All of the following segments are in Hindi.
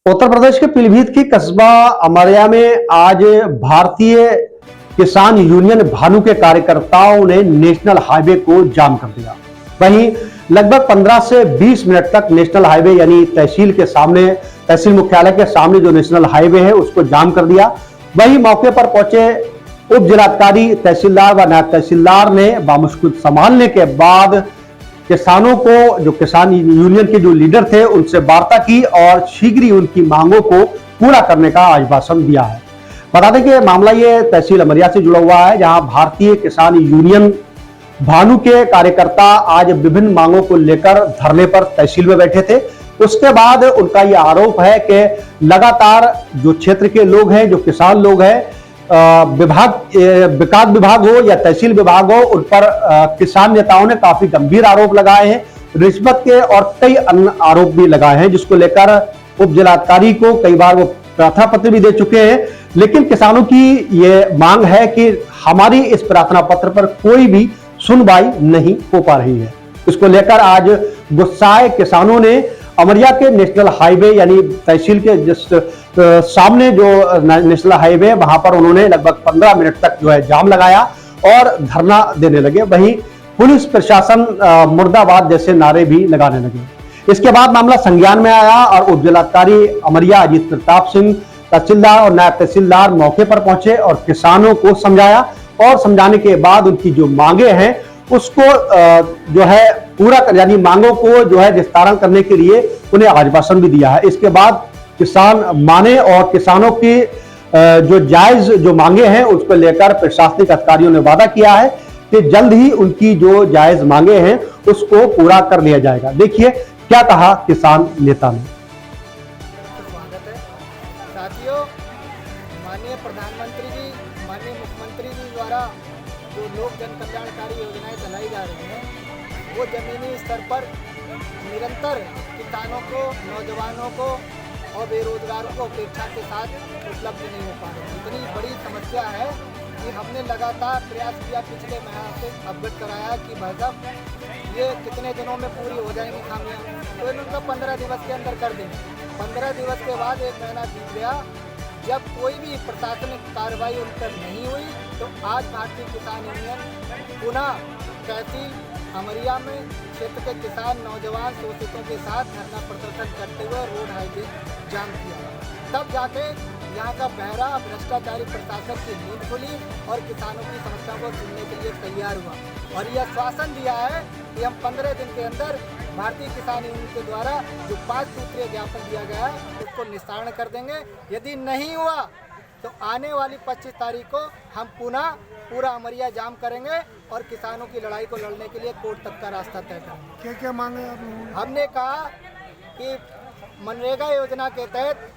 उत्तर प्रदेश के पीलीभीत की कस्बा अमरिया में आज भारतीय किसान यूनियन भानु के कार्यकर्ताओं ने नेशनल हाईवे को जाम कर दिया। वहीं लगभग 15 से 20 मिनट तक नेशनल हाईवे यानी तहसील के सामने, तहसील मुख्यालय के सामने जो नेशनल हाईवे है उसको जाम कर दिया। वहीं मौके पर पहुंचे उप जिलाधिकारी, तहसीलदार व नायब तहसीलदार ने बामुश्किल संभालने के बाद किसानों को, जो किसान यूनियन के जो लीडर थे, उनसे वार्ता की और शीघ्र ही उनकी मांगों को पूरा करने का आश्वासन दिया है। बता दें कि मामला ये तहसील अमरिया से जुड़ा हुआ है, जहां भारतीय किसान यूनियन भानु के कार्यकर्ता आज विभिन्न मांगों को लेकर धरने पर तहसील में बैठे थे। उसके बाद उनका यह आरोप है कि लगातार जो क्षेत्र के लोग हैं, जो किसान लोग हैं, विकास विभाग हो या तहसील विभाग हो, उन पर किसान नेताओं ने काफी गंभीर आरोप लगाए हैं, रिश्वत के और कई अन्य आरोप भी लगाए हैं, जिसको लेकर उप जिलाधिकारी को कई बार वो प्रार्थना पत्र भी दे चुके हैं। लेकिन किसानों की ये मांग है कि हमारी इस प्रार्थना पत्र पर कोई भी सुनवाई नहीं हो पा रही है। इसको लेकर आज गुस्साए किसानों ने अमरिया के नेशनल हाईवे यानी तहसील के जिस सामने जो नेशनल हाईवे, वहां पर उन्होंने लगभग 15 मिनट तक जो है जाम लगाया और धरना देने लगे। वहीं पुलिस प्रशासन मुर्दाबाद जैसे नारे भी लगाने लगे। इसके बाद मामला संज्ञान में आया और उप जिलाधिकारी अमरिया अजीत प्रताप सिंह, तहसीलदार और नायब तहसीलदार मौके पर पहुंचे और किसानों को समझाया और समझाने के बाद उनकी जो मांगे हैं उसको जो है पूरा यानी मांगों को जो है निस्तारण करने के लिए उन्हें आश्वासन भी दिया है। इसके बाद किसान माने और किसानों की जो जायज जो मांगे हैं उसको लेकर प्रशासनिक अधिकारियों ने वादा किया है कि जल्द ही उनकी जो जायज मांगे हैं उसको पूरा कर लिया जाएगा। देखिए क्या कहा किसान नेता ने। स्वागत है साथियों। माननीय प्रधानमंत्री जी, माननीय मुख्यमंत्री जी द्वारा जो लोक जन कल्याणकारी योजनाएं चलाई जा रही हैं वो जमीनी स्तर पर निरंतर किसानों को, नौजवानों को और बेरोजगारों को अपेक्षा के साथ उपलब्ध नहीं हो पा रही। इतनी बड़ी समस्या है कि हमने लगातार प्रयास किया, पिछले माह से अवगत कराया कि भाई साहब ये कितने दिनों में पूरी हो जाएंगी खामियाँ, तो इनको 15 दिवस के अंदर कर देंगे। 15 दिवस के बाद 1 महीना बीत गया, जब कोई भी प्रशासनिक कार्रवाई उन पर नहीं हुई तो आज भारतीय किसान यूनियन पुनः तहसील अमरिया में क्षेत्र के किसान नौजवान शोषितों के साथ धरना प्रदर्शन करते हुए रोड हाईवे जाम किया। तब जाके यहाँ का बहरा भ्रष्टाचारी प्रशासन की नींद खुली और किसानों की समस्याओं को सुनने के लिए तैयार हुआ और यह आश्वासन दिया है कि हम 15 दिन के अंदर भारतीय किसान यूनियन के द्वारा जो 5 सूत्रीय ज्ञापन दिया गया है उसको निस्तारण कर देंगे। यदि नहीं हुआ तो आने वाली 25 तारीख को हम पुनः पूरा अमरिया जाम करेंगे और किसानों की लड़ाई को लड़ने के लिए कोर्ट तक का रास्ता तय करेंगे। क्या क्या मांगे आप? हमने कहा कि मनरेगा योजना के तहत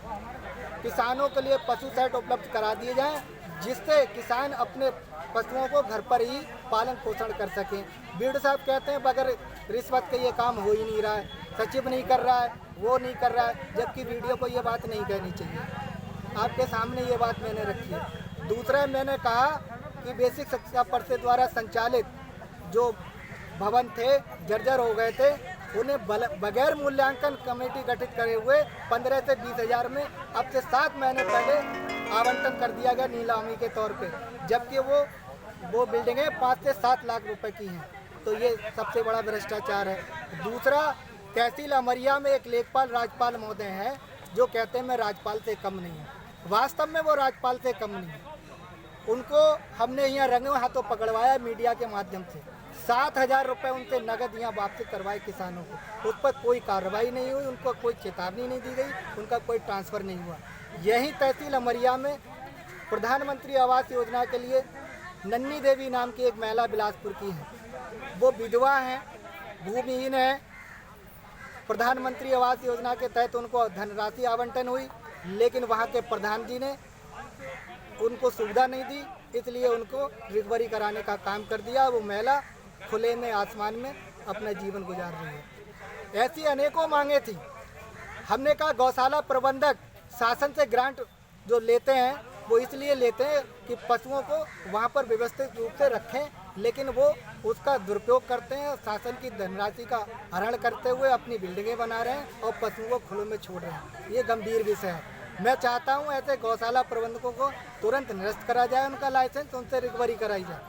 किसानों के लिए पशु सेट उपलब्ध करा दिए जाएं, जिससे किसान अपने पशुओं को घर पर ही पालन पोषण कर सकें। बीडीओ साहब कहते हैं बगैर रिश्वत के ये काम हो ही नहीं रहा है, सचिव नहीं कर रहा है, वो नहीं कर रहा है, जबकि बीडीओ को ये बात नहीं कहनी चाहिए। आपके सामने ये बात मैंने रखी है। दूसरा मैंने कहा कि बेसिक शिक्षा परिषद द्वारा संचालित जो भवन थे जर्जर हो गए थे, उन्हें बगैर मूल्यांकन कमेटी गठित करे हुए 15 से 20 हज़ार में अब से 7 महीने पहले आवंटन कर दिया गया नीलामी के तौर पे, जबकि वो बिल्डिंगें 5 से 7 लाख रुपए की हैं। तो ये सबसे बड़ा भ्रष्टाचार है। दूसरा, तहसील अमरिया में एक लेखपाल राज्यपाल महोदय हैं जो कहते हैं मैं राज्यपाल से कम नहीं हूँ। वास्तव में वो राज्यपाल से कम नहीं है। उनको हमने यहाँ रंगे हाथों पकड़वाया मीडिया के माध्यम से। 7,000 रुपये उनसे नगद यहाँ वापसी करवाए किसानों को, उस पर कोई कार्रवाई नहीं हुई, उनको कोई चेतावनी नहीं दी गई, उनका कोई ट्रांसफ़र नहीं हुआ। यही तहसील अमरिया में प्रधानमंत्री आवास योजना के लिए नन्नी देवी नाम की एक महिला बिलासपुर की है, वो विधवा हैं, भूमिहीन है। प्रधानमंत्री आवास योजना के तहत उनको धनराशि आवंटन हुई, लेकिन वहाँ के प्रधान जी ने उनको सुविधा नहीं दी, इसलिए उनको रिकवरी कराने का काम कर दिया। वो महिला खुले में आसमान में अपना जीवन गुजार रही है। ऐसी अनेकों मांगे थी। हमने कहा गौशाला प्रबंधक शासन से ग्रांट जो लेते हैं वो इसलिए लेते हैं कि पशुओं को वहाँ पर व्यवस्थित रूप से रखें लेकिन वो उसका दुरुपयोग करते हैं और शासन की धनराशि का हरण करते हुए अपनी बिल्डिंगें बना रहे हैं और पशुओं को खुले में छोड़ रहे हैं। ये गंभीर विषय है। मैं चाहता हूँ ऐसे गौशाला प्रबंधकों को तुरंत निरस्त करा जाए उनका लाइसेंस, उनसे रिकवरी कराई जाए।